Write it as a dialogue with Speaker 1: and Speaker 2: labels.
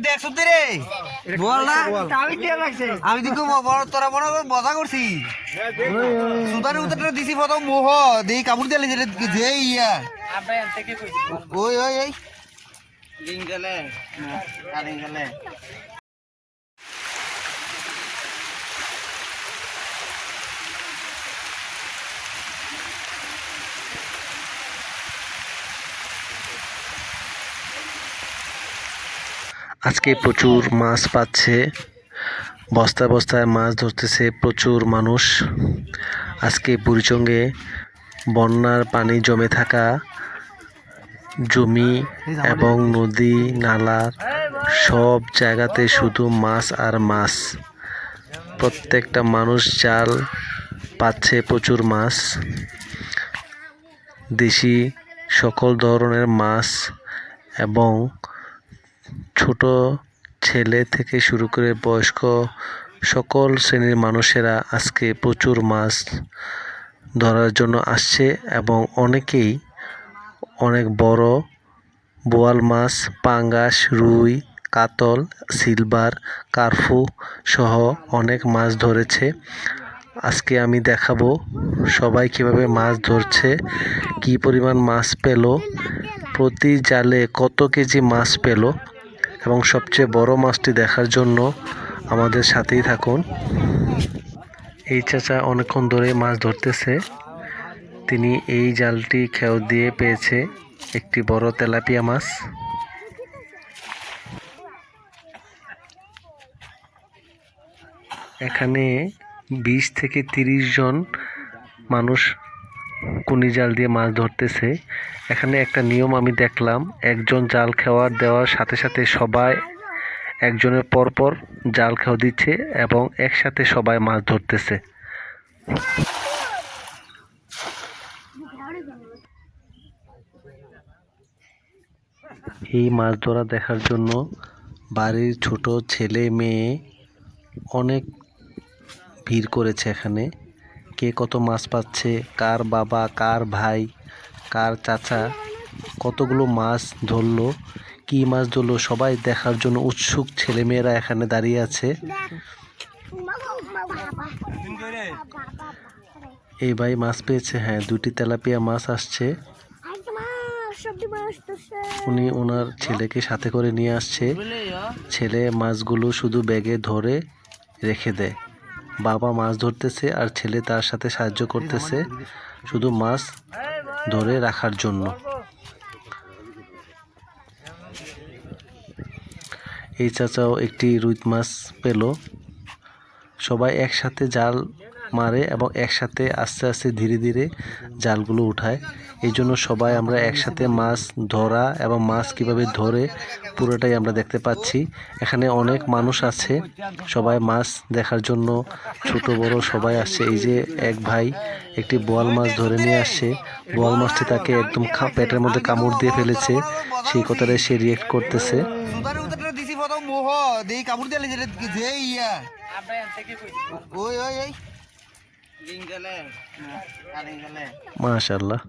Speaker 1: দেখছো রে বল না আমি দেখো বড় তোরা বড় মজা করছি সুতারে উতারে দিছি প্রথম মোহ দেই কাপড় দিলে যে ইয়া ওই ওই ওই লিং গেলে কারিং গেলে
Speaker 2: আজকে প্রচুর মাছ পাচ্ছে, বস্তায় বস্তায় মাছ ধরতেছে প্রচুর মানুষ। আজকে বুড়িচঙ্গে বন্যার পানি জমে থাকা জমি এবং নদী নালার সব জায়গাতে শুধু মাছ আর মাছ। প্রত্যেকটা মানুষ জাল পাচ্ছে প্রচুর মাছ, দেশি সকল ধরনের মাছ এবং ছোট ছেলে থেকে শুরু করে বয়স্ক সকল শ্রেণীর মানুষেরা আজকে প্রচুর মাছ ধরার জন্য আসছে এবং অনেকেই অনেক বড় বোয়াল মাছ, পাঙ্গাস, রুই, কাতল, সিলভার, কার্পু সহ অনেক মাছ ধরেছে। আজকে আমি দেখাবো সবাই কিভাবে মাছ ধরছে, কি পরিমাণ মাছ পেল, প্রতি জালে কত কেজি মাছ পেল এবং সবচেয়ে বড় মাছটি দেখার জন্য আমাদের সাথেই থাকুন। এই চাচা অনেকক্ষণ ধরে মাছ ধরতেছে। তিনি এই জালটি খেও দিয়ে পেয়েছে একটি বড় তেলাপিয়া মাছ। এখানে 20 থেকে 30 জন মানুষ কুনি জাল দিয়ে মাছ ধরতেছে। এখানে একটা নিয়ম আমি দেখলাম, একজন জাল খেওয়ার দেওয়ার সাথে সাথে সবাই একজনের পরপর জাল খেও দিচ্ছে এবং একসাথে সবাই মাছ ধরতেছে। এই মাছ ধরা দেখার জন্য বাড়ির ছোট ছেলে মেয়ে অনেক ভিড় করেছে এখানে। কে কত মাছ পাচ্ছে, কার বাবা, কার ভাই, কার চাচা কতগুলো মাছ ধরলো, কি মাছ ধরলো সবাই দেখার জন্য উৎসুক ছেলেমেয়েরা এখানে দাঁড়িয়ে আছে। এই ভাই মাছ পেয়েছে, হ্যাঁ 2টি তেলাপিয়া মাছ আসছে। উনি ওনার ছেলেকে সাথে করে নিয়ে আসছে। ছেলে মাছগুলো শুধু ব্যাগে ধরে রেখে দেয়। বাবা মাছ ধরতেছে আর ছেলে তার সাথে সাহায্য করতেছে শুধু মাছ ধরে রাখার জন্য। এই চাচাও একটি রুই মাছ পেল। সবাই একসাথে জাল মারে এবং একসাথে আস্তে আস্তে ধীরে ধীরে জালগুলো উঠায়। এই জন্য সবাই আমরা একসাথে মাছ ধরা এবং মাছ কিভাবে ধরে পুরোটাই আমরা দেখতে পাচ্ছি। এখানে অনেক মানুষ আছে, সবাই মাছ দেখার জন্য ছোট বড় সবাই আসছে। এই যে এক ভাই একটি বোয়াল মাছ ধরে নিয়ে আসছে, বোয়াল মাছটি তাকে একদম পেটের মধ্যে কামড় দিয়ে ফেলেছে, সেই কথাটাই সে রিয়েক্ট করতেছে।
Speaker 1: মোহ দেই কাপড় দিলে যে ইয়া ওই ওই ওই লিং গেলে কারিং গেলে
Speaker 2: মাশাআল্লাহ।